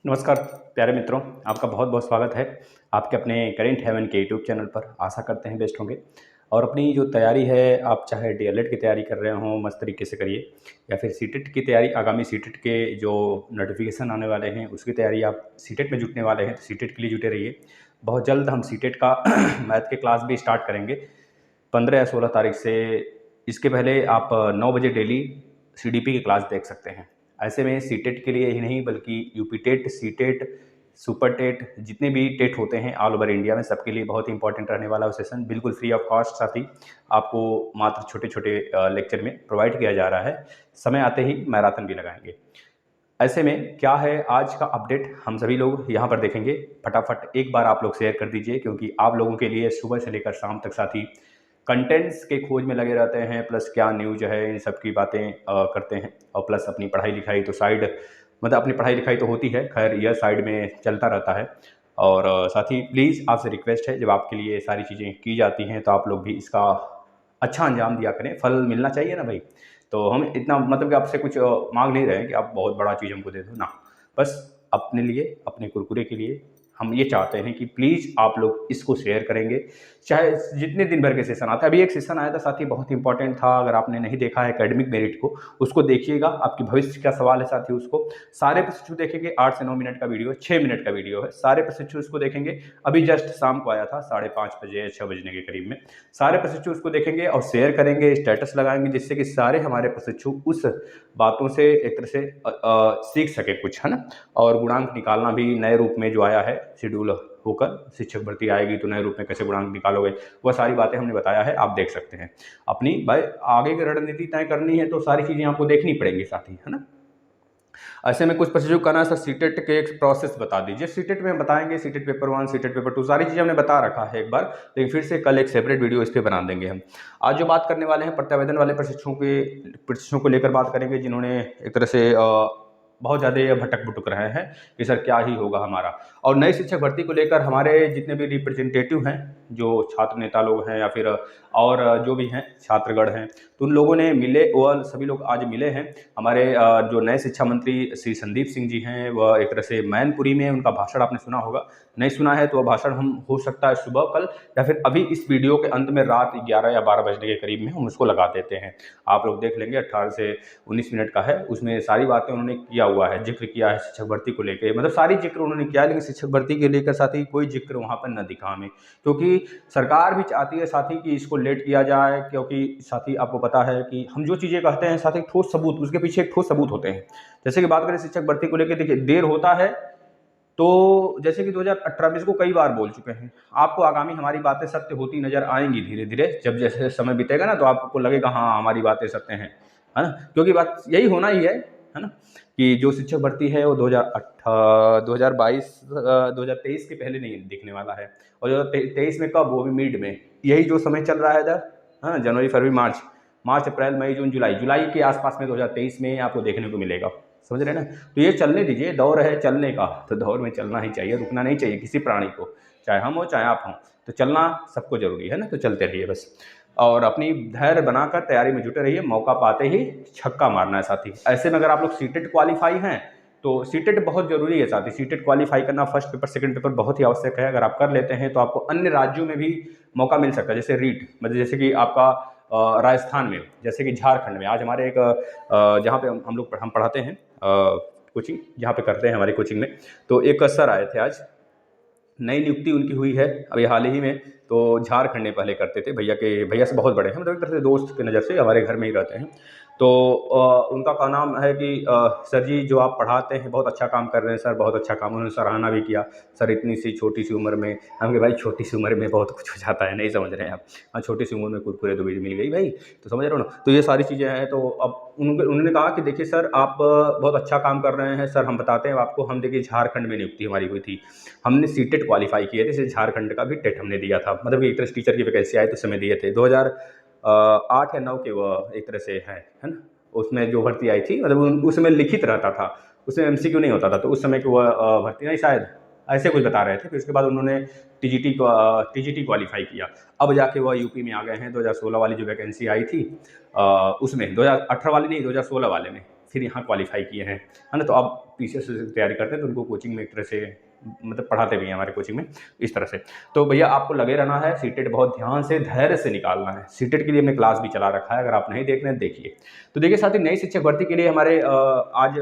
नमस्कार प्यारे मित्रों, आपका बहुत बहुत स्वागत है आपके अपने करेंट हेवन के यूट्यूब चैनल पर। आशा करते हैं बेस्ट होंगे और अपनी जो तैयारी है, आप चाहे डीएलएड की तैयारी कर रहे हों मस्त तरीके से करिए, या फिर सीटेट की तैयारी, आगामी सीटेट के जो नोटिफिकेशन आने वाले हैं उसकी तैयारी, आप सीटेट में जुटने वाले हैं तो सीटेट के लिए जुटे रहिए। बहुत जल्द हम सीटेट का मैथ के क्लास भी स्टार्ट करेंगे 15 या 16 तारीख से। इसके पहले आप 9 बजे डेली सीडीपी की क्लास देख सकते हैं। ऐसे में सीटेट के लिए ही नहीं बल्कि UP TET, CTET, super TET, जितने भी टेट होते हैं ऑल ओवर इंडिया में, सबके लिए बहुत इंपॉर्टेंट रहने वाला है सेशन। बिल्कुल फ्री ऑफ कॉस्ट, साथ ही आपको मात्र छोटे छोटे लेक्चर में प्रोवाइड किया जा रहा है। समय आते ही मैराथन भी लगाएंगे। ऐसे में क्या है आज का अपडेट, हम सभी लोग यहाँ पर देखेंगे। फटाफट एक बार आप लोग शेयर कर दीजिए, क्योंकि आप लोगों के लिए सुबह से लेकर शाम तक साथी कंटेंट्स के खोज में लगे रहते हैं, प्लस क्या न्यूज है इन सब की बातें करते हैं, और प्लस अपनी पढ़ाई लिखाई तो साइड, मतलब अपनी पढ़ाई लिखाई तो होती है, खैर यह साइड में चलता रहता है। और साथ ही प्लीज़ आपसे रिक्वेस्ट है, जब आपके लिए सारी चीज़ें की जाती हैं तो आप लोग भी इसका अच्छा अंजाम दिया करें। फल मिलना चाहिए ना भाई। तो हम इतना मतलब कि आपसे कुछ मांग नहीं रहे हैं कि आप बहुत बड़ा चीज़ हमको दे दो ना, बस अपने लिए, अपने कुरकुरे के लिए हम ये चाहते हैं कि प्लीज़ आप लोग इसको शेयर करेंगे, चाहे जितने दिन भर के सेशन आते हैं। अभी एक सेशन आया था साथी, बहुत इंपॉर्टेंट था, अगर आपने नहीं देखा है एकेडमिक मेरिट को, उसको देखिएगा। आपके भविष्य का सवाल है साथी, उसको सारे प्रशिक्षु देखेंगे। 8 से 9 मिनट का वीडियो है, 6 मिनट का वीडियो है, सारे प्रशिक्षु उसको देखेंगे। अभी जस्ट शाम को आया था 5:30 बजे, 6 बजने के करीब में। सारे प्रशिक्षु उसको देखेंगे और शेयर करेंगे, स्टेटस लगाएंगे, जिससे कि सारे हमारे प्रशिक्षु उस बातों से एक तरह से सीख सके कुछ, है ना। और गुणांक निकालना भी नए रूप में जो आया है, शेड्यूल होकर शिक्षक भर्ती आएगी तो नए रूप में कैसे गुणांक निकालोगे, वह सारी बातें हमने बताया है, आप देख सकते हैं। अपनी भाई आगे की रणनीति तय करनी है तो सारी चीज़ें आपको देखनी पड़ेंगी साथी, है ना। ऐसे में कुछ प्रशिक्षु कहना है सर सीटेट के एक प्रोसेस बता दीजिए। सीटेट में हम बताएंगे, सीटेट पेपर 1, सीटेट पेपर 2, सारी चीज़ें हमने बता रखा है एक बार, लेकिन फिर से कल एक सेपरेट वीडियो इस पर बना देंगे हम। आज जो बात करने वाले हैं प्रत्यावेदन वाले प्रशिक्षुओं को लेकर बात करेंगे, जिन्होंने एक तरह से बहुत ज़्यादा भटक भुटक रहे हैं कि सर क्या ही होगा हमारा। और नई शिक्षक भर्ती को लेकर हमारे जितने भी रिप्रेजेंटेटिव हैं, जो छात्र नेता लोग हैं या फिर और जो भी हैं छात्रगण हैं, तो उन लोगों ने मिले, वह सभी लोग आज मिले हैं। हमारे जो नए शिक्षा मंत्री श्री संदीप सिंह जी हैं, वह एक तरह से मैनपुरी में, उनका भाषण आपने सुना होगा, नहीं सुना है तो वह भाषण हम हो सकता है सुबह कल या फिर अभी इस वीडियो के अंत में रात 11 या 12 बजने के करीब में हम उसको लगा देते हैं। आप लोग देख लेंगे, 18 से 19 मिनट का है, उसमें सारी बातें उन्होंने किया हुआ है, जिक्र किया है शिक्षक भर्ती को लेकर, मतलब सारी जिक्र उन्होंने किया, लेकिन शिक्षक भर्ती के लेकर साथ ही कोई जिक्र वहाँ पर न दिखा हमें, क्योंकि सरकार भी चाहती है साथी कि इसको लेट किया जाए, क्योंकि साथी आपको पता है कि हम जो चीज़ें कहते हैं साथी ठोस सबूत, उसके पीछे एक ठोस सबूत होते हैं। जैसे कि बात करें शिक्षक भर्ती को लेकर, देखिए देर होता है तो जैसे कि 2018 में इसको कई बार बोल चुके हैं, आपको आगामी हमारी बातें सत्य होती नजर आएंगी धीरे धीरे, जब जैसे समय बीतेगा ना तो आपको लगेगा हाँ हमारी बातें सत्य हैं, है ना। क्योंकि बात यही होना ही है ना, कि जो शिक्षक भर्ती है वो 2022 2023 के पहले नहीं दिखने वाला है। और 2023 में कब, वो भी मिड में, यही जो समय चल रहा है इधर, हाँ, जनवरी फरवरी मार्च अप्रैल मई जून जुलाई के आसपास में 2023 में आपको देखने को मिलेगा, समझ रहे हैं ना। तो ये चलने दीजिए, दौर है चलने का, तो दौर में चलना ही चाहिए, रुकना नहीं चाहिए किसी प्राणी को, चाहे हम हो चाहे आप हों, तो चलना सबको जरूरी है ना, तो चलते रहिए बस। और अपनी धैर्य बनाकर तैयारी में जुटे रहिए, मौका पाते ही छक्का मारना है साथी। ऐसे में अगर आप लोग सीटेट क्वालिफाई हैं तो सीटेट बहुत जरूरी है साथी, सीटेट क्वालिफाई करना फर्स्ट पेपर सेकंड पेपर बहुत ही आवश्यक है। अगर आप कर लेते हैं तो आपको अन्य राज्यों में भी मौका मिल सकता है, जैसे रीट, मतलब जैसे कि आपका राजस्थान में, जैसे कि झारखंड में। आज हमारे एक जहाँ पे हम पढ़ाते हैं कोचिंग, जहाँ पे करते हैं हमारी कोचिंग में, तो एक सर आए थे आज, नई नियुक्ति उनकी हुई है अभी हाल ही में। तो झारखंड में पहले करते थे, भैया से बहुत बड़े हैं, मतलब एक तरह से दोस्त की नज़र से हमारे घर में ही रहते हैं। तो उनका का नाम है कि सर जी जो आप पढ़ाते हैं बहुत अच्छा काम कर रहे हैं सर, बहुत अच्छा काम, उन्होंने सराहना भी किया। सर इतनी सी छोटी सी उम्र में, हम कहे भाई छोटी सी उम्र में बहुत कुछ हो जाता है, नहीं समझ रहे हैं आप, हाँ छोटी सी उम्र में कुरकुरे दुबीज मिल गई भाई, तो समझ रहे हो ना। तो ये सारी चीज़ें हैं। तो अब उन्होंने कहा कि देखिए सर आप बहुत अच्छा काम कर रहे हैं सर, हम बताते हैं आपको, हम देखिए झारखंड में नियुक्ति हमारी हुई थी, हमने सीटेट क्वालिफाई किए थे, जैसे झारखंड का भी टेट हमने दिया था, मतलब कि एक तरह से टीचर की वैकेंसी आई तो समय दिए थे 2008 या 9 के, वो एक तरह से है ना। उसमें जो भर्ती आई थी, मतलब उसमें लिखित रहता था, उसमें एमसीक्यू नहीं होता था, तो उस समय की वह भर्ती नहीं, शायद ऐसे कुछ बता रहे थे। फिर उसके बाद उन्होंने टीजीटी क्वालिफाई किया, अब जाके वह यूपी में आ गए हैं। 2016 वाली जो वैकेंसी आई थी उसमें, 2018 वाली नहीं, 2016 वाले में फिर यहाँ क्वालिफाई किए हैं, है ना। तो अब पीसीएस की तैयारी करते हैं तो उनको कोचिंग में एक तरह से मतलब पढ़ाते भी हैं हमारे कोचिंग में इस तरह से। तो भैया आपको लगे रहना है, सीटेट बहुत ध्यान से धैर्य से निकालना है। सीटेट के लिए हमने क्लास भी चला रखा है, अगर आप नहीं देख रहे हैं देखिए। तो देखिए साथ ही नई शिक्षक भर्ती के लिए हमारे आज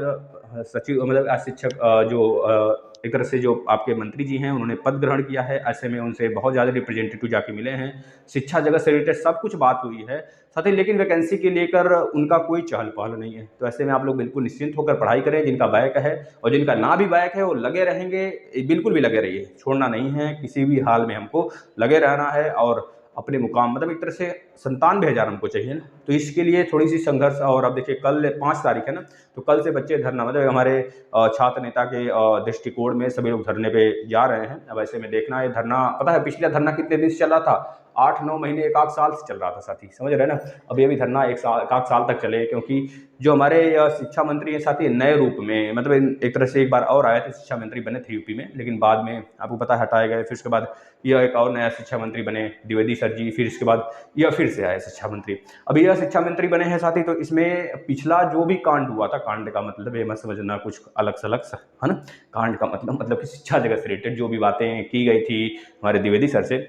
सचिव मतलब आज शिक्षक एक तरह से जो आपके मंत्री जी हैं उन्होंने पद ग्रहण किया है। ऐसे में उनसे बहुत ज़्यादा रिप्रेजेंटेटिव जाके मिले हैं, शिक्षा जगत से रिलेटेड सब कुछ बात हुई है साथ ही, लेकिन वैकेंसी के लेकर उनका कोई चहल पहल नहीं है। तो ऐसे में आप लोग बिल्कुल निश्चिंत होकर पढ़ाई करें, जिनका बैक है और जिनका ना भी बैक है वो लगे रहेंगे, बिल्कुल भी लगे रहिए, छोड़ना नहीं है किसी भी हाल में, हमको लगे रहना है और अपने मुकाम मतलब एक तरह से 97,000 हमको चाहिए ना। तो इसके लिए थोड़ी सी संघर्ष। और अब देखिए कल 5 तारीख है ना, तो कल से बच्चे धरना मतलब हमारे छात्र नेता के दृष्टिकोण में सभी लोग धरने पे जा रहे हैं। अब ऐसे में देखना है धरना, पता है पिछला धरना कितने दिन से चल रहा था, 8-9 महीने, 1 साल से चल रहा था साथी, समझ रहे हैं ना। अब ये भी धरना 1 साल तक चले, क्योंकि जो हमारे शिक्षा मंत्री हैं साथी नए रूप में मतलब एक तरह से एक बार और आए थे, शिक्षा मंत्री बने थे यूपी में, लेकिन बाद में आपको पता हटाए गए। फिर उसके बाद यह एक और नया शिक्षा मंत्री बने द्विवेदी सर जी, फिर इसके बाद यह फिर से आए शिक्षा मंत्री। अभी यह शिक्षा मंत्री बने हैं साथी, तो इसमें पिछला जो भी कांड हुआ था, कांड का मतलब ये मत समझना कुछ अलग सलग है ना, कांड का मतलब कि शिक्षा जगत से रिलेटेड जो भी बातें की गई थी हमारे द्विवेदी सर से,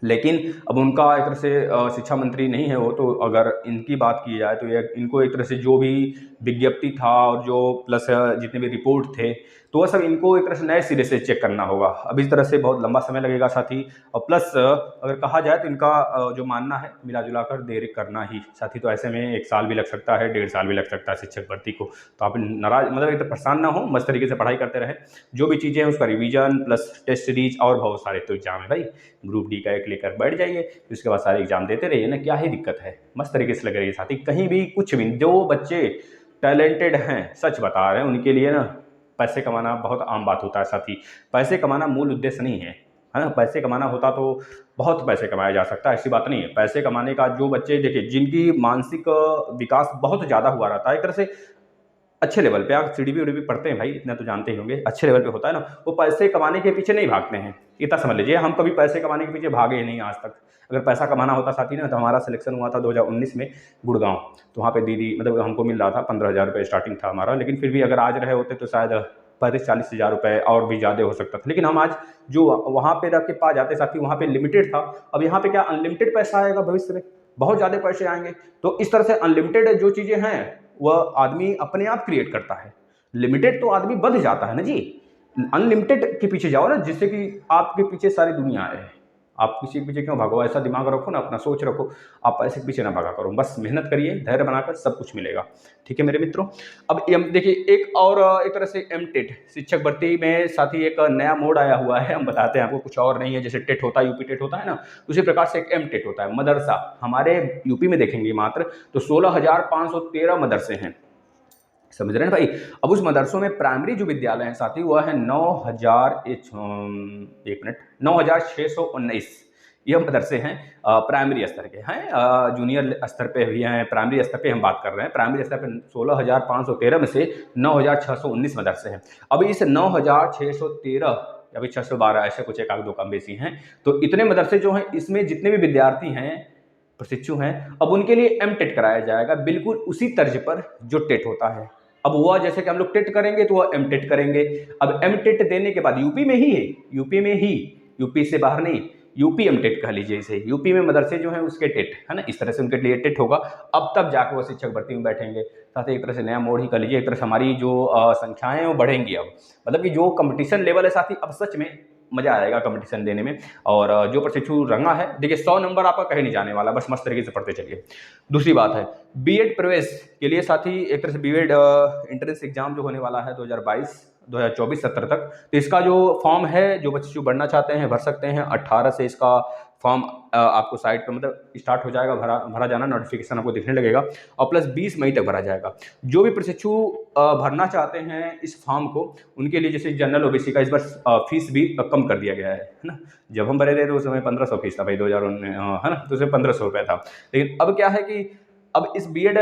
लेकिन अब उनका एक तरह से शिक्षा मंत्री नहीं है वो, तो अगर इनकी बात की जाए तो ये इनको एक तरह से जो भी विज्ञप्ति था और जो प्लस जितने भी रिपोर्ट थे तो वह सब इनको एक तरह से नए सिरे से चेक करना होगा। अब इस तरह से बहुत लंबा समय लगेगा साथी, और प्लस अगर कहा जाए तो इनका जो मानना है मिला जुला कर देर करना ही साथी। तो ऐसे में 1 साल भी लग सकता है, 1.5 साल भी लग सकता है शिक्षक भर्ती को। तो आप नाराज मतलब एक तो परेशान ना हो, मस्त तरीके से पढ़ाई करते रहे, जो भी चीज़ें हैं उसका रिवीजन प्लस टेस्ट सीरीज और बहुत सारे तो एग्जाम है भाई, ग्रुप डी का एक लेकर बैठ जाइए, फिर उसके बाद सारे एग्जाम देते रहिए ना, क्या ही दिक्कत है, मस्त तरीके से लगे रहिए साथी। कहीं भी कुछ भी, जो बच्चे टैलेंटेड हैं सच बता रहे हैं उनके लिए ना पैसे कमाना बहुत आम बात होता है साथी। पैसे कमाना मूल उद्देश्य नहीं है, है ना। पैसे कमाना होता तो बहुत पैसे कमाया जा सकता है, ऐसी बात नहीं है। पैसे कमाने का जो बच्चे देखिए जिनकी मानसिक विकास बहुत ज़्यादा हुआ रहता है, एक तरह से अच्छे लेवल पे, आप सीडीपी वीडीपी पढ़ते हैं भाई, इतना तो जानते ही होंगे, अच्छे लेवल पे होता है ना, वो पैसे कमाने के पीछे नहीं भागते हैं, इतना समझ लीजिए। हम कभी पैसे कमाने के पीछे भागे ही नहीं आज तक। अगर पैसा कमाना होता साथी ना, तो हमारा सिलेक्शन हुआ था 2019 में गुड़गांव, तो वहाँ पे दीदी मतलब हमको मिल रहा था 15,000 रुपये स्टार्टिंग था हमारा, लेकिन फिर भी अगर आज रहे होते तो शायद 35-40 हज़ार रुपये और भी ज़्यादा हो सकता था। लेकिन हम आज जो वहाँ पे रख के पा जाते साथी, वहाँ पे लिमिटेड था, अब यहाँ पे क्या अनलिमिटेड पैसा आएगा, भविष्य में बहुत ज़्यादा पैसे आएंगे। तो इस तरह से अनलिमिटेड जो चीज़ें हैं वह आदमी अपने आप क्रिएट करता है, लिमिटेड तो आदमी बंध जाता है ना जी। अनलिमिटेड के पीछे जाओ ना, जिससे कि आपके पीछे सारी दुनिया है, आप किसी के पीछे क्यों भागो, ऐसा दिमाग रखो ना, अपना सोच रखो, आप पैसे के पीछे ना भागा करो, बस मेहनत करिए, धैर्य बनाकर सब कुछ मिलेगा। ठीक है मेरे मित्रों। अब देखिए एक और एक तरह से एमटेट शिक्षक भर्ती में साथी एक नया मोड आया हुआ है, हम बताते हैं आपको, कुछ और नहीं है। जैसे टेट होता है, यूपी टेट होता है ना, उसी प्रकार से एक एमटेट होता है। मदरसा हमारे यूपी में देखेंगे मात्र तो 16,513 मदरसे हैं, समझ रहे हैं भाई। अब उस मदरसों में प्राइमरी जो विद्यालय हैं साथी वह है 9,619 यह मदरसे हैं प्राइमरी स्तर के हैं, जूनियर स्तर पे भी हैं, प्राइमरी स्तर पे हम बात कर रहे हैं। प्राइमरी स्तर पे 16,513 में से 9,619 मदरसे हैं। अब इस 9,613 या फिर 612 ऐसे कुछ एक आध दो कम बेसी हैं, तो इतने मदरसे जो हैं इसमें जितने भी विद्यार्थी हैं प्रशिक्षु हैं, अब उनके लिए एमटेट कराया जाएगा बिल्कुल उसी तर्ज पर जो टेट होता है। अब वह जैसे कि हम लोग टेट करेंगे तो वह एमटेट करेंगे। अब एमटेट देने के बाद यूपी में ही है, यूपी में ही, यूपी से बाहर नहीं, यूपी एमटेट कह लीजिए इसे, यूपी में मदरसे जो हैं उसके टेट है ना, इस तरह से उनके लिए टेट होगा। अब तब जाकर वो शिक्षक भर्ती में बैठेंगे। साथ ही एक तरह से नया मोड ही कर लीजिए, एक तरह से हमारी जो संख्याएं हैं वो बढ़ेंगी। अब मतलब कि जो कंपटीशन लेवल है साथी, अब सच में मजा आएगा कंपटीशन देने में। और जो प्रशिक्षु रंगा है देखिए 100 नंबर आपका कहीं नहीं जाने वाला, बस मस्त तरीके से पढ़ते चलिए। दूसरी बात है बीएड प्रवेश के लिए साथी एक तरह से बीएड एंट्रेंस एग्जाम जो होने वाला है 2024-70 तक, तो इसका जो फॉर्म है जो बच्चे बढ़ना चाहते हैं भर सकते हैं। 18 से इसका फॉर्म आपको साइट पर मतलब स्टार्ट हो जाएगा, भरा जाना, नोटिफिकेशन आपको दिखने लगेगा, और प्लस 20 मई तक भरा जाएगा। जो भी प्रशिक्षु भरना चाहते हैं इस फॉर्म को, उनके लिए जैसे जनरल ओबीसी का इस बार फीस भी कम कर दिया गया है ना। जब हम भरे थे तो उस समय 1500 फीस था भाई, 2019 है ना, तो उसमें 1500 रुपये था। लेकिन अब क्या है कि अब इस बीएड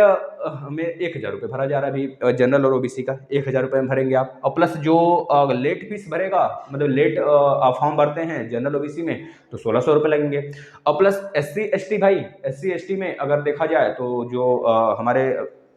में 1,000 रुपये भरा जा रहा है अभी, जनरल और ओबीसी का 1,000 रुपये में भरेंगे आप। और प्लस जो लेट फीस भरेगा, मतलब लेट फॉर्म भरते हैं जनरल ओबीसी में, तो 1,600 रुपये लगेंगे। और प्लस SC ST भाई, SC ST में अगर देखा जाए तो जो हमारे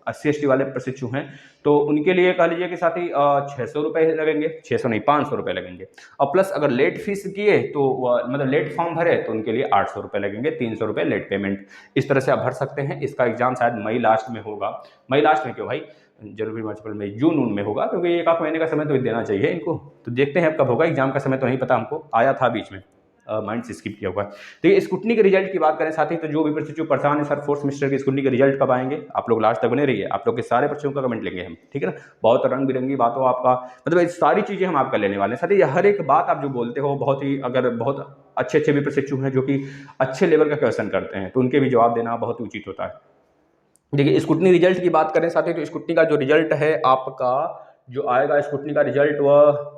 SC/ST वाले प्रशिक्षु हैं तो उनके लिए कह लीजिए कि साथ ही 600 रुपये लगेंगे, 600 नहीं 500 रुपये लगेंगे। और प्लस अगर लेट फीस किए तो मतलब लेट फॉर्म भरे तो उनके लिए 800 रुपये लगेंगे, 300 रुपये लेट पेमेंट। इस तरह से आप भर सकते हैं। इसका एग्जाम शायद मई लास्ट में होगा। मई लास्ट में क्यों भाई, जनवरी मार्च अप्रैल मई जून में होगा, क्योंकि एक आध महीने का समय तो देना चाहिए इनको। तो देखते हैं अब कब होगा, एग्जाम का समय तो नहीं पता हमको, आया था बीच में, माइंड से स्किप किया हुआ है। तो ये स्कूटनी के रिजल्ट की बात करें साथी, तो जो भी प्रशिक्षु परेशान है सर 4th सेमेस्टर के स्कूटनी के रिजल्ट कब आएंगे, आप लोग लास्ट तक बने रहिए। आप लोग के सारे प्रश्नों का कमेंट लेंगे हम, ठीक है ना। बहुत रंग बिरंगी बातों आपका मतलब ये सारी चीज़ें हम आपका लेने वाले हैं साथी। हर एक बात आप जो बोलते हो बहुत ही, अगर बहुत अच्छे भी प्रशिक्षु हैं जो कि अच्छे लेवल का क्वेश्चन करते हैं तो उनके भी जवाब देना बहुत ही उचित होता है। देखिए स्कूटनी रिजल्ट की बात करें साथी, तो स्कूटनी का जो रिजल्ट है आपका जो आएगा, स्कूटनी का रिजल्ट वह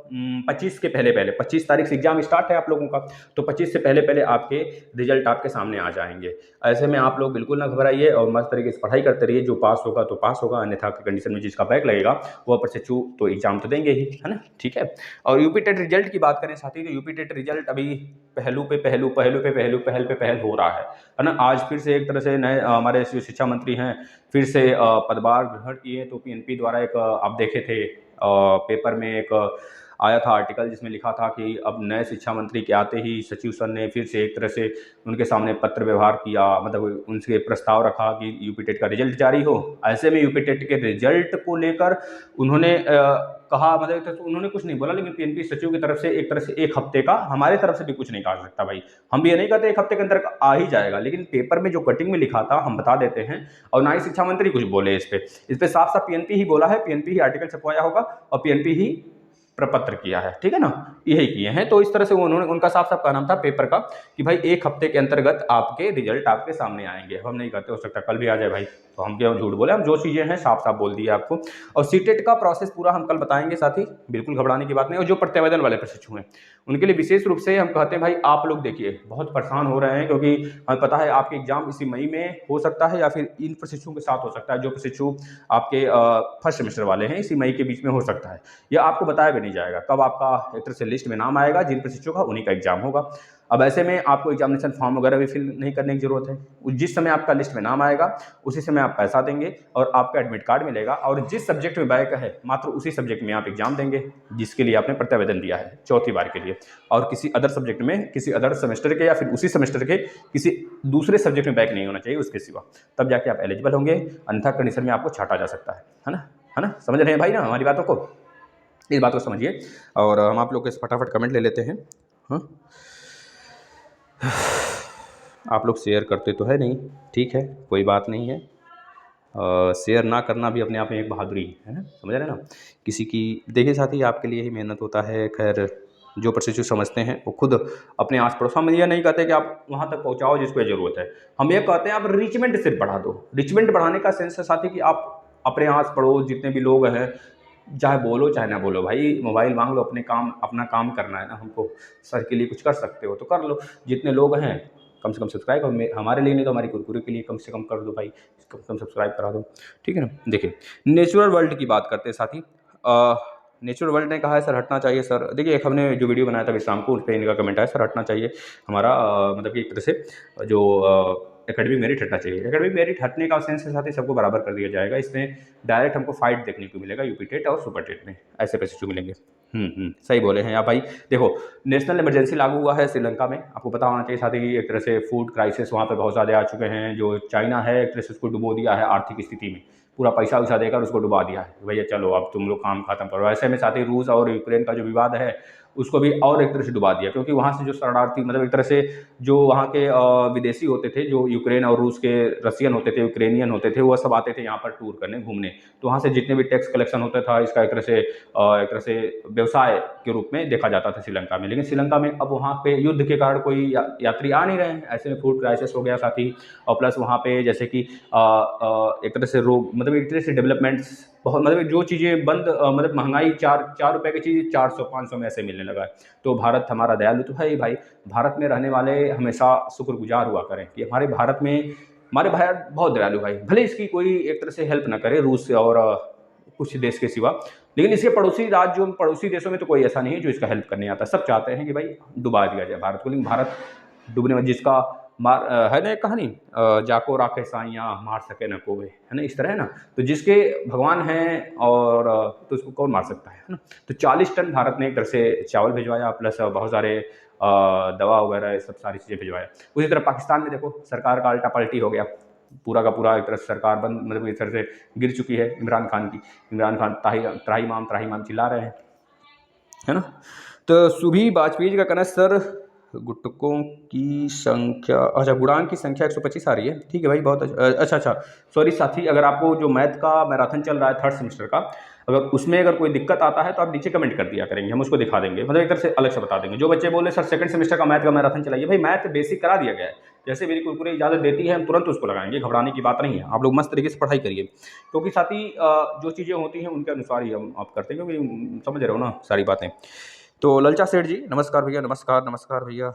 25 के पहले 25 तारीख से एग्जाम स्टार्ट है आप लोगों का, तो 25 से पहले आपके रिजल्ट आपके सामने आ जाएंगे। ऐसे में आप लोग बिल्कुल ना घबराइए और मस्त तरीके से पढ़ाई करते रहिए। जो पास होगा तो पास होगा, अन्यथा की कंडीशन में जिसका बैक लगेगा वह प्रशिक्षु तो एग्जाम तो देंगे ही, है ना, ठीक है। और यूपी टेट रिजल्ट की बात करें साथी, तो यूपी टेट रिजल्ट अभी पहल पे पहल हो रहा है ना। आज फिर से एक तरह से नए हमारे जो शिक्षा मंत्री हैं फिर से पदभार ग्रहण किए, तो PNP द्वारा एक आप देखे थे पेपर में एक आया था आर्टिकल जिसमें लिखा था कि अब नए शिक्षा मंत्री के आते ही सचिव सर ने फिर से एक तरह से उनके सामने पत्र व्यवहार किया, मतलब उनसे प्रस्ताव रखा कि यूपी टेट का रिजल्ट जारी हो। ऐसे में यूपी टेट के रिजल्ट को लेकर उन्होंने कहा, मतलब तो उन्होंने कुछ नहीं बोला, लेकिन PNP सचिव की तरफ से एक हफ्ते का, हमारे तरफ से भी कुछ नहीं कहा सकता भाई, हम भी ये नहीं कहते एक हफ्ते के अंदर आ ही जाएगा, लेकिन पेपर में जो कटिंग में लिखा था हम बता देते हैं। और ना ही शिक्षा मंत्री कुछ बोले इस पे साफ साफ PNP ही बोला है, PNP ही आर्टिकल छपवाया होगा और PNP ही प्रपत्र किया है, ठीक है ना, यही किए हैं। तो इस तरह से उन्होंने, उनका साफ साफ कहना था पेपर का कि भाई एक हफ्ते के अंतर्गत आपके रिजल्ट आपके सामने आएंगे। हम नहीं कहते, हो सकता कल भी आ जाए भाई, तो हम क्यों झूठ बोले, हम जो चीज़ें हैं साफ साफ बोल दिए आपको। और सीटेट का प्रोसेस पूरा हम कल बताएंगे साथी, बिल्कुल घबराने की बात नहीं। और जो प्रत्यावेदन वाले प्रशिक्षु हैं उनके लिए विशेष रूप से हम कहते हैं भाई आप लोग देखिए बहुत परेशान हो रहे हैं, क्योंकि हमें पता है आपके एग्जाम इसी मई में हो सकता है या फिर इन प्रशिक्षुओं के साथ हो सकता है। जो प्रशिक्षु आपके 1st सेमेस्टर वाले हैं इसी मई के बीच में हो सकता है, यह आपको बताया भी नहीं जाएगा कब आपका एक तरह से लिस्ट में नाम आएगा, जिन प्रशिक्षुओं का उन्हीं का एग्जाम होगा। अब ऐसे में आपको एग्जामिनेशन फॉर्म वगैरह भी फिल नहीं करने की जरूरत है। जिस समय आपका लिस्ट में नाम आएगा उसी समय आप पैसा देंगे और आपका एडमिट कार्ड मिलेगा, और जिस सब्जेक्ट में बैक है मात्र उसी सब्जेक्ट में आप एग्जाम देंगे जिसके लिए आपने प्रत्यावेदन दिया है 4थी बार के लिए। और किसी अदर सब्जेक्ट में, किसी अदर सेमेस्टर के या फिर उसी सेमेस्टर के किसी दूसरे सब्जेक्ट में बैक नहीं होना चाहिए उसके सिवा, तब जाके आप एलिजिबल होंगे, अन्यथा कंडीशन में आपको छांटा जा सकता है ना, समझ रहे हैं भाई ना हमारी बातों को, इस बात को समझिए। और हम आप लोग के फटाफट कमेंट ले लेते हैं। हाँ, आप लोग शेयर करते तो है नहीं, ठीक है कोई बात नहीं है, शेयर ना करना भी अपने आप में एक बहादुरी है ना, समझ रहे हैं ना। किसी की देखिए साथी आपके लिए ही मेहनत होता है। खैर जो प्रशिक्षु समझते हैं वो खुद अपने आस पड़ोस, हम ये नहीं कहते कि आप वहाँ तक पहुँचाओ जिसको ज़रूरत है, हम ये कहते हैं आप रिचमेंट सिर्फ बढ़ा दो। रिचमेंट बढ़ाने का सेंस है साथी कि आप अपने आस पड़ोस जितने भी लोग हैं, चाहे बोलो चाहे ना बोलो भाई, मोबाइल मांग लो, अपना काम करना है ना हमको, सर के लिए कुछ कर सकते हो तो कर लो। जितने लोग हैं कम से कम सब्सक्राइब, हमारे लिए नहीं तो हमारी कुरकुरे के लिए कम से कम कर दो भाई, कम से कम सब्सक्राइब करा दो, ठीक है ना। देखिए नेचुरल वर्ल्ड की बात करते हैं साथी। नेचुरल वर्ल्ड ने कहा है सर हटना चाहिए सर। देखिए एक हमने जो वीडियो बनाया था विश्राम को, उस पर इनका कमेंट आया सर हटना चाहिए हमारा, मतलब कि एक तरह से जो एकेडमिक मेरिट हटना चाहिए। एकेडमिक मेरिट हटने का सेंस के साथ ही सबको बराबर कर दिया जाएगा। इसमें डायरेक्ट हमको फाइट देखने को मिलेगा यूपी टेट और सुपर टेट में, ऐसे प्रशिक्षु मिलेंगे। सही बोले हैं आप भाई। देखो नेशनल इमरजेंसी लागू हुआ है श्रीलंका में, आपको पता होना चाहिए साथ ही, एक तरह से फूड क्राइसिस वहाँ पे बहुत ज़्यादा आ चुके हैं। जो चाइना है एक तरह से उसको डुबो दिया है आर्थिक स्थिति में, पूरा पैसा वैसा देकर उसको डुबा दिया है, भैया चलो अब तुम लोग काम खत्म करो। ऐसे में साथ ही रूस और यूक्रेन का जो विवाद है उसको भी और एक तरह से डुबा दिया, क्योंकि वहाँ से जो शरणार्थी, मतलब एक तरह से जो वहाँ के विदेशी होते थे, जो यूक्रेन और रूस के रसियन होते थे, यूक्रेनियन होते थे, वह सब आते थे यहाँ पर टूर करने, घूमने। तो वहाँ से जितने भी टैक्स कलेक्शन होता था, इसका एक तरह से व्यवसाय के रूप में देखा जाता था श्रीलंका में। लेकिन श्रीलंका में अब वहाँ पे युद्ध के कारण कोई यात्री आ नहीं रहे हैं, ऐसे में फूड क्राइसिस हो गया साथ ही। और प्लस वहाँ पे जैसे कि एक तरह से रोग, मतलब एक तरह से डेवलपमेंट्स बहुत, मतलब जो चीज़ें बंद, मतलब महंगाई 4 रुपये की चीज़ 400-500 में ऐसे मिलने लगा है। तो भारत हमारा दयालु तो है ही भाई, भारत में रहने वाले हमेशा शुक्रगुजार हुआ करें कि हमारे भारत बहुत दयालु भाई, भले इसकी कोई एक तरह से हेल्प ना करे रूस और कुछ देश के सिवा, लेकिन इसके पड़ोसी राज्यों, पड़ोसी देशों में तो कोई ऐसा नहीं है जो इसका हेल्प करने आता। सब चाहते हैं कि भाई डुबा दिया जाए भारत को, लेकिन भारत डूबने में, जिसका है ना एक कहानी, जाको राखे साइयाँ मार सके न कोई, है ना, इस तरह है ना। तो जिसके भगवान हैं और तो उसको कौन मार सकता है ना। तो 40 टन भारत ने एक तरह से चावल भिजवाया, प्लस बहुत सारे दवा वगैरह ये सब सारी चीज़ें भिजवाया। उसी तरह पाकिस्तान में देखो सरकार का उल्टा पलटी हो गया, पूरा का पूरा एक तरह से सरकार बंद, मतलब एक तरह से गिर चुकी है इमरान खान की। इमरान खान त्राही माम चिल्ला रहे हैं, है ना। तो सुभी वाजपेयी जी का कहना है सर गुटकों की संख्या, अच्छा गुणांक की संख्या 125 आ रही है, ठीक है भाई, बहुत अच्छा। सॉरी साथी, अगर आपको जो मैथ का मैराथन चल रहा है 3rd सेमेस्टर का, अगर उसमें अगर कोई दिक्कत आता है तो आप नीचे कमेंट कर दिया करेंगे, हम उसको दिखा देंगे, मतलब एक तरह से अलग से बता देंगे। जो बच्चे बोले सर 2nd सेमेस्टर का मैथ का मैराथन चलाइए, भाई मैथ बेसिक करा दिया गया है, जैसे मेरी कुरकुरे इजाज़त देती है हम तुरंत उसको लगाएंगे, घबराने की बात नहीं है। आप लोग मस्त तरीके से पढ़ाई करिए, क्योंकि साथी जो चीज़ें होती हैं उनके अनुसार ही हम आप करते हैं, क्योंकि समझ रहे हो ना सारी बातें। तो ललचा सेठ जी नमस्कार भैया, नमस्कार भैया।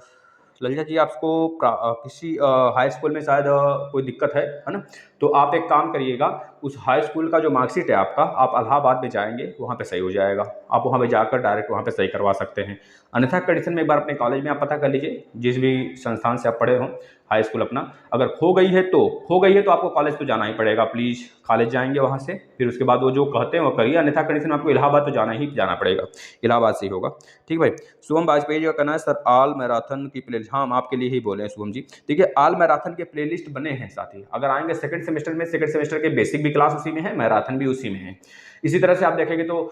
ललिता जी आपको किसी हाई स्कूल में शायद कोई दिक्कत है ना। तो आप एक काम करिएगा, उस हाई स्कूल का जो मार्कशीट है आपका, आप इलाहाबाद में जाएंगे, वहाँ पे सही हो जाएगा। आप वहाँ पे जाकर डायरेक्ट वहाँ पे सही करवा सकते हैं। अन्यथा कंडीशन में एक बार अपने कॉलेज में आप पता कर लीजिए, जिस भी संस्थान से आप पढ़े हों हाई स्कूल अपना। अगर खो गई है तो आपको कॉलेज तो जाना ही पड़ेगा, प्लीज़ कॉलेज जाएंगे वहाँ से, फिर उसके बाद वो जो कहते हैं वो करिए। अन्यथा कंडीशन में आपको इलाहाबाद तो जाना पड़ेगा, इलाहाबाद से ही होगा, ठीक भाई। शुभम वाजपेयी जी का कहना है सर ऑल मैराथन की प्ले, हाँ हम आपके लिए ही बोले हैं शुभम जी। देखिए ऑल मैराथन के प्लेलिस्ट बने हैं साथी, अगर आएंगे 2nd सेमेस्टर में, 2nd सेमेस्टर के बेसिक भी क्लास उसी में है, मैराथन भी उसी में है। इसी तरह से आप देखेंगे तो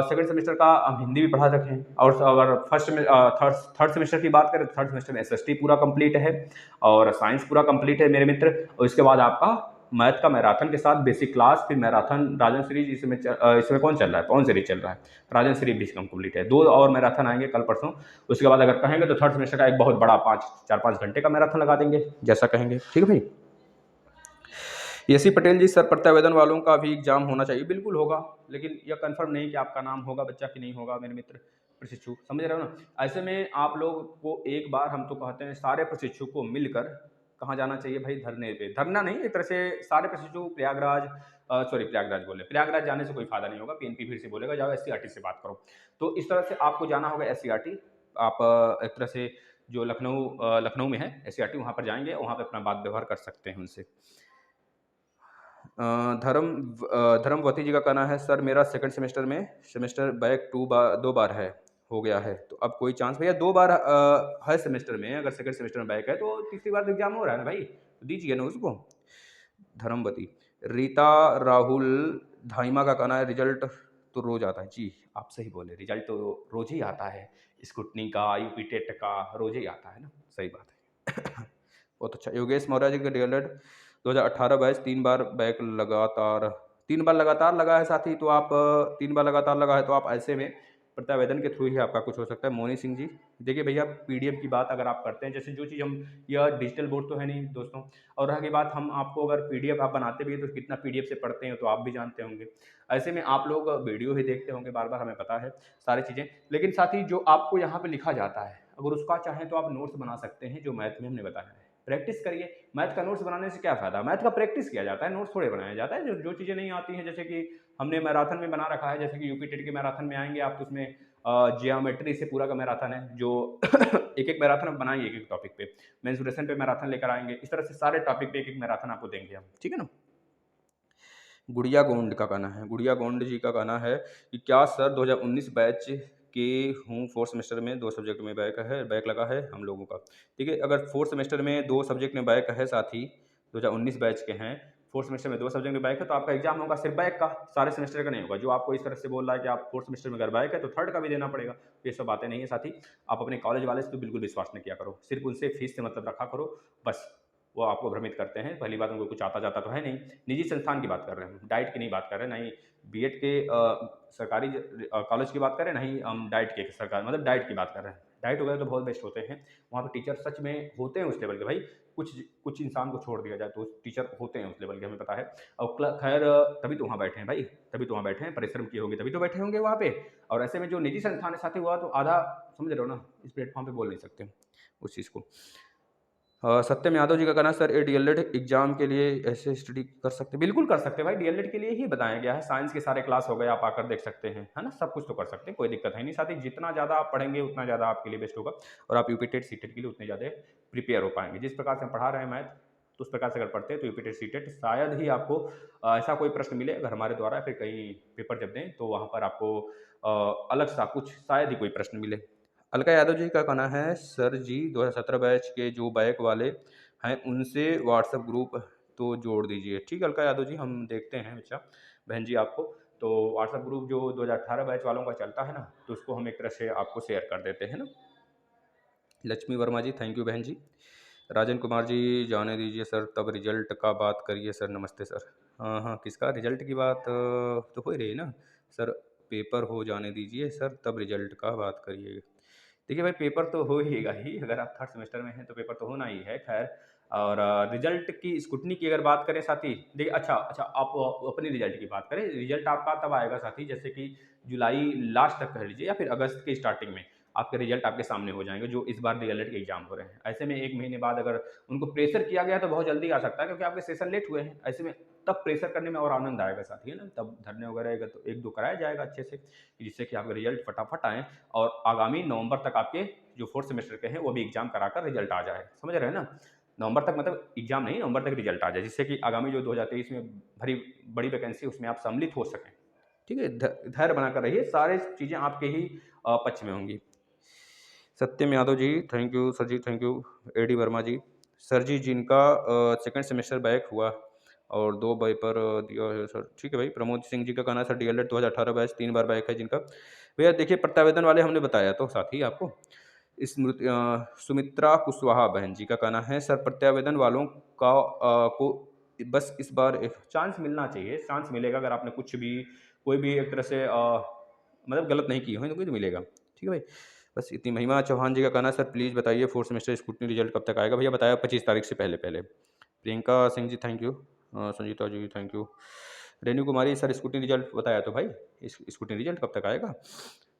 2nd सेमेस्टर का हम हिंदी भी पढ़ा रखे हैं। और अगर थर्ड सेमेस्टर की बात करें तो 3rd सेमेस्टर में SST पूरा कंप्लीट है और साइंस पूरा कंप्लीट है मेरे मित्र। और इसके बाद आपका मैथ का मैराथन के साथ बेसिक क्लास, फिर मैराथन राजन सीरीज, इसमें कौन चल रहा है, पवन सीरीज चल रहा है, राजन सीरीज भी कंप्लीट है। 2 और मैराथन आएंगे कल परसों। उसके बाद अगर कहेंगे तो 3rd सेमेस्टर का एक बहुत बड़ा 4-5 घंटे का मैराथन लगा देंगे, जैसा कहेंगे, ठीक है भाई। एसी पटेल जी सर प्रत्यावेदन वालों का भी एग्जाम होना चाहिए, बिल्कुल होगा, लेकिन यह कंफर्म नहीं कि आपका नाम होगा बच्चा कि नहीं होगा मेरे मित्र प्रशिक्षु, समझ रहे हो ना। ऐसे में आप लोग को एक बार हम तो कहते हैं सारे प्रशिक्षु को मिलकर कहाँ जाना चाहिए भाई, धरने पे, धरना नहीं, एक तरह से सारे प्रशिक्षु प्रयागराज जाने से कोई फायदा नहीं होगा, PNP फिर से बोलेगा जाओ SCRT से बात करो। तो इस तरह से आपको जाना होगा SCRT। आप एक तरह से जो लखनऊ में है SCRT, वहाँ पर जाएंगे, वहाँ पर अपना बात व्यवहार कर सकते हैं उनसे। धर्मवती जी का कहना है सर मेरा 2nd सेमेस्टर बैक 2 बार है, हो गया है, तो अब कोई चांस भैया 2 बार है सेमेस्टर में, अगर 2nd सेमेस्टर में बैक है तो तीसरी बार एग्जाम हो रहा है ना भाई, तो दीजिए ना उसको। धर्मवती रीता राहुल धाइमा का कहना है रिजल्ट तो रोज आता है, जी आप सही बोले, रिजल्ट तो रोज ही आता है, स्कूटनी का, यूपी टेट का रोज ही आता है ना, सही बात है। बहुत अच्छा। योगेश मौर्य जी का DLED 2018 बैच 3 बार लगातार लगा है साथी, तो आप 3 बार लगातार लगा है तो आप ऐसे में प्रत्यावेदन के थ्रू ही आपका कुछ हो सकता है। मोनी सिंह जी देखिए भैया, PDF की बात अगर आप करते हैं, जैसे जो चीज़ हम, यह डिजिटल बोर्ड तो है नहीं दोस्तों, और रह गई बात, हम आपको अगर PDF आप बनाते भी हैं तो कितना PDF से पढ़ते हैं तो आप भी जानते होंगे। ऐसे में आप लोग वीडियो ही देखते होंगे बार बार, हमें पता है सारी चीज़ें, लेकिन साथ ही जो आपको यहाँ पे लिखा जाता है, अगर उसका चाहें तो आप नोट्स बना सकते हैं, जो मैथ में हमने बताया है। प्रैक्टिस करिए, मैथ का नोट्स बनाने से क्या फ़ायदा, मैथ का प्रैक्टिस किया जाता है, नोट्स थोड़े बनाया जाता है। जो चीज़ें नहीं आती हैं, जैसे कि हमने मैराथन में बना रखा है, जैसे कि यूपी टेट के मैराथन में आएंगे आप, तो उसमें जियोमेट्री से पूरा का मैराथन है, जो एक मैराथन आप बनाएंगे एक टॉपिक पे, मेंसुरेशन पे मैराथन लेकर आएंगे, इस तरह से सारे टॉपिक पे एक मैराथन आपको देंगे हम, ठीक है ना। गुड़िया गोंड का कहना है, गुड़िया गोंड जी का कहना है कि क्या सर 2019 बैच के हूँ, 4th सेमेस्टर में 2 सब्जेक्ट में बैक लगा है हम लोगों का, ठीक है। अगर 4th सेमेस्टर में 2 सब्जेक्ट में बैक है साथी, 2019 बैच के हैं, 4th सेमेस्टर में 2 सब्जेक्ट में बैक है, तो आपका एग्जाम होगा सिर्फ बैक का, सारे सेमेस्टर का नहीं होगा। जो आपको इस तरह से बोल रहा है कि आप 4th सेमेस्टर में अगर बैक है तो 3rd का भी देना पड़ेगा, ये सब बातें नहीं है साथी। आप अपने कॉलेज वाले से तो बिल्कुल विश्वास नहीं किया करो, सिर्फ उनसे फीस से मतलब रखा करो बस, वो आपको भ्रमित करते हैं। पहली बात, उनको कुछ आता जाता तो है नहीं, निजी संस्थान की बात कर रहे हैं हम, डाइट की नहीं बात कर रहे हैं, नहीं बीएड के सरकारी कॉलेज की बात करें, नहीं हम डाइट के सरकार, मतलब डाइट की बात कर रहे हैं। डाइट वगैरह तो बहुत बेस्ट होते हैं, वहाँ पर टीचर सच में होते हैं उस लेवल के भाई, कुछ इंसान को छोड़ दिया जाए तो टीचर होते हैं उस लेवल के, हमें पता है। और खैर तभी तो वहाँ बैठे हैं भाई, तभी तो वहाँ बैठे हैं, परिश्रम किए होंगे तभी तो बैठे होंगे वहाँ पे। और ऐसे में जो निजी संस्थान है साथी, हुआ तो आधा समझ रहे हो ना, इस प्लेटफॉर्म पे बोल नहीं सकते उस चीज़ को। सत्यम यादव जी का कहना है सर ये डीएलएड एग्जाम के लिए ऐसे स्टडी कर सकते हैं। बिल्कुल कर सकते हैं भाई, डीएलएड के लिए ही बताया गया है। साइंस के सारे क्लास हो गए, आप आकर देख सकते हैं, है ना? सब कुछ तो कर सकते हैं, कोई दिक्कत है नहीं। साथ ही जितना ज़्यादा आप पढ़ेंगे उतना ज़्यादा आपके लिए बेस्ट होगा और आप यूपी टेट सीटेट के लिए उतने ज़्यादा प्रिपेयर हो पाएंगे। जिस प्रकार से हम पढ़ा रहे हैं मैथ, तो उस प्रकार से अगर पढ़ते हैं तो यूपी टेट सीटेट शायद ही आपको ऐसा कोई प्रश्न मिले अगर हमारे द्वारा, फिर कहीं पेपर जब दें तो वहाँ पर आपको अलग सा कुछ शायद ही कोई प्रश्न मिले। अलका यादव जी का कहना है सर जी 2017 बैच के जो बैक वाले हैं उनसे व्हाट्सएप ग्रुप तो जोड़ दीजिए। ठीक है अलका यादव जी, हम देखते हैं अच्छा बहन जी आपको। तो व्हाट्सएप ग्रुप जो 2018 बैच वालों का चलता है ना, तो उसको हम एक तरह से आपको शेयर कर देते हैं ना। लक्ष्मी वर्मा जी थैंक यू बहन जी। राजन कुमार जी जाने दीजिए सर, तब रिजल्ट का बात करिए सर। नमस्ते सर। हाँ हाँ, किसका रिजल्ट की बात तो हो ही रही है ना सर। पेपर हो जाने दीजिए सर, तब रिजल्ट का बात करिए। देखिए भाई, पेपर तो हो हीगा ही, अगर आप थर्ड सेमेस्टर में हैं तो पेपर तो होना ही है खैर। और रिजल्ट की स्क्रूटनी की अगर बात करें साथी, देखिए अच्छा अच्छा, आप अपनी रिजल्ट की बात करें। रिजल्ट आपका तब आएगा साथी जैसे कि जुलाई लास्ट तक कह लीजिए या फिर अगस्त के स्टार्टिंग में आपके रिजल्ट आपके सामने हो जाएंगे, जो इस बार डीएलएड के एग्जाम हो रहे हैं। ऐसे में एक महीने बाद अगर उनको प्रेशर किया गया तो बहुत जल्दी आ सकता है, क्योंकि आपके सेशन लेट हुए हैं। ऐसे में तब प्रेशर करने में और आनंद आएगा साथी, है ना? तब धरने वगैरह अगर तो एक दो कराया जाएगा अच्छे से, जिससे कि आपके रिजल्ट फटाफट आए और आगामी नवंबर तक आपके जो फोर्थ सेमेस्टर के हैं वो भी एग्जाम कराकर रिजल्ट आ जाए। समझ रहे हैं ना? नवंबर तक मतलब एग्जाम नहीं, नवंबर तक रिजल्ट आ जाए, जिससे कि आगामी जो 2023 में भरी बड़ी वैकेंसी उसमें आप सम्मिलित हो सकें। ठीक है, धैर्य बनाकर रहिए, सारी चीज़ें आपके ही पक्ष में होंगी। Satyam Yadav ji thank you sir ji, thank you. AD Verma ji sir ji जिनका सेकंड सेमेस्टर बैक हुआ और 2 पेपर दिया है सर। ठीक है भाई। प्रमोद सिंह जी का कहना है सर डीएलएड 2018 बैच 3 बार बैक है जिनका। भैया देखिए प्रत्यावेदन वाले हमने बताया तो साथी आपको। सुमित्रा कुशवाहा बहन जी का कहना है सर प्रत्यावेदन वालों का को बस इस बार एक चांस मिलना चाहिए। चांस मिलेगा अगर आपने कुछ भी कोई भी एक तरह से मतलब गलत नहीं की हो तो कोई तो मिलेगा। ठीक है भाई। बस इतनी। महिमा चौहान जी का कहना है सर प्लीज़ बताइए फोर्थ सेमेस्टर स्क्रूटनी रिजल्ट कब तक आएगा। भैया बताया 25 तारीख से पहले पहले। Priyanka Singh ji thank you. Sanjita ji thank you. Renu Kumari sir scooty result बताया तो भाई स्कूटी रिजल्ट कब तक आएगा।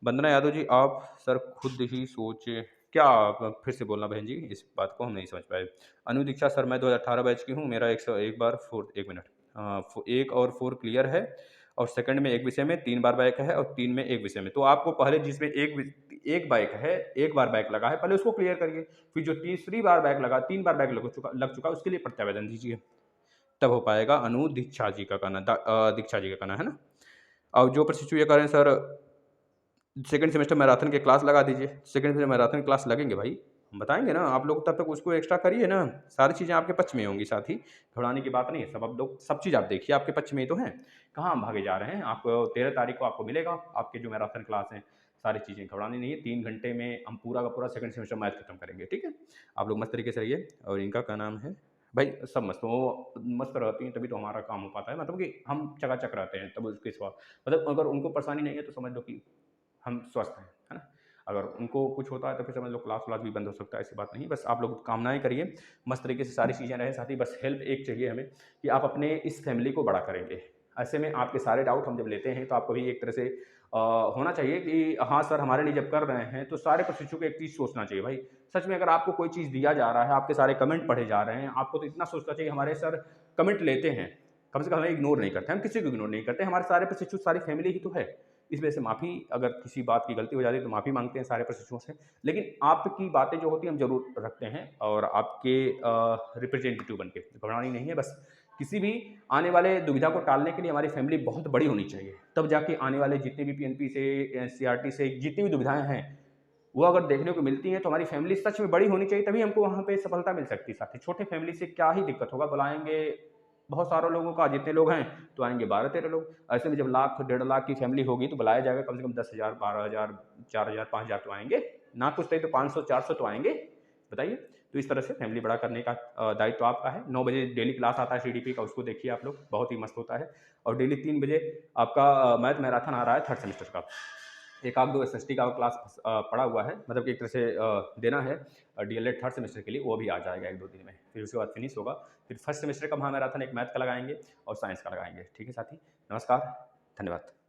वंदना यादव जी आप सर खुद ही सोचे क्या, आप फिर से बोलना बहन जी, इस बात को हम नहीं समझ पाए। अनु दीक्षा सर मैं 2018 बैच की हूँ, मेरा 101 बार फोर, एक मिनट, एक और 4 क्लियर है और सेकंड में एक विषय में 3 बार बैक है और 3 में एक विषय में। तो आपको पहले जिसमें एक बैक है, एक बार बैक लगा है, पहले उसको क्लियर करिए। फिर जो तीसरी बार बैक लगा, 3 बार बैक लग चुका उसके लिए प्रत्यावेदन दीजिए, तब हो पाएगा। अनु दीक्षा जी का कहना दीक्षा जी का कहना है ना। और जो प्रशिक्षु ये कह रहे हैं सर सेकंड सेमेस्टर मैराथन के क्लास लगा दीजिए। सेकंड सेमेस्टर मैराथन क्लास लगेंगे भाई, हम बताएंगे ना, आप लोग तब तक उसको एक्स्ट्रा करिए ना। सारी चीज़ें आपके पक्ष में होंगी साथ ही, घबराने की बात नहीं है। सब आप लोग सब चीज़ आप देखिए आपके पक्ष में ही तो है। कहाँ हम भागे जा रहे हैं? आप 13 तारीख को आपको मिलेगा आपके जो मैराथन क्लास हैं, सारी चीज़ें, घबरानी नहीं है। 3 घंटे में हम पूरा का पूरा सेकंड सेमेस्टर मैथ खत्म करेंगे। ठीक है, आप लोग मस्त तरीके से रहिए। और इनका क्या नाम है भाई, सब मस्त वो मस्त रहती हैं तभी तो हमारा काम हो पाता है। मतलब कि हम चकाचक रहते हैं तब उसके स्वाद, मतलब अगर उनको परेशानी नहीं है तो समझ लो कि हम स्वस्थ हैं, है ना? अगर उनको कुछ होता है तो फिर समझ लो क्लास व्लास भी बंद हो सकता है, ऐसी बात नहीं। बस आप लोग कामनाएँ करिए, मस्त तरीके से सारी चीज़ें रहें। साथ ही बस हेल्प एक चाहिए हमें कि आप अपने इस फैमिली को बड़ा करेंगे। ऐसे में आपके सारे डाउट हम जब लेते हैं तो आपको भी एक तरह से होना चाहिए कि हाँ सर, हमारे लिए जब कर रहे हैं तो सारे प्रशिक्षु को एक चीज़ सोचना चाहिए भाई। सच में अगर आपको कोई चीज़ दिया जा रहा है, आपके सारे कमेंट पढ़े जा रहे हैं, आपको तो इतना सोचना चाहिए हमारे सर कमेंट लेते हैं, कम से कम हमें इग्नोर नहीं करते। हम किसी को इग्नोर नहीं करते, हमारे सारे प्रशिक्षु सारी फैमिली ही तो है। इस वजह से माफ़ी, अगर किसी बात की गलती हो जाती है तो माफ़ी मांगते हैं सारे प्रशिक्षुओं से। लेकिन आपकी बातें जो होती हैं हम ज़रूर रखते हैं और आपके रिप्रेजेंटेटिव बन के, घबरानी नहीं है। बस किसी भी आने वाले दुविधा को टालने के लिए हमारी फैमिली बहुत बड़ी होनी चाहिए, तब जाके आने वाले जितने भी पीएनपी से, एनसीईआरटी से जितनी भी दुविधाएं हैं वो अगर देखने को मिलती हैं तो हमारी फैमिली सच में बड़ी होनी चाहिए, तभी हमको वहाँ पे सफलता मिल सकती है। साथ ही छोटे फैमिली से क्या ही दिक्कत होगा, बुलाएंगे बहुत सारे लोगों का, जितने लोग हैं तो आएंगे 12-13 लोग। ऐसे में जब लाख 1.5 लाख की फैमिली होगी तो बुलाया जाएगा कम से कम 10,000, 12,000, 4,000, 5,000 तो आएंगे, ना कुछ नहीं तो 500-400 तो आएंगे। बताइए। तो इस तरह से फैमिली बड़ा करने का दायित्व तो आपका है। 9 बजे डेली क्लास आता है सीडीपी का, उसको देखिए आप लोग, बहुत ही मस्त होता है। और डेली 3 बजे आपका मैथ मैराथन आ रहा है थर्ड सेमेस्टर का। एक आध दो एसएसटी का क्लास पड़ा हुआ है, मतलब कि एक तरह से देना है डीएलएड थर्ड सेमेस्टर के लिए, वो भी आ जाएगा 1-2 दिन में। फिर उसके बाद फिनिश होगा। फिर फर्स्ट सेमेस्टर का महा मैराथन एक मैथ का लगाएंगे और साइंस का लगाएंगे। ठीक है साथी, नमस्कार, धन्यवाद।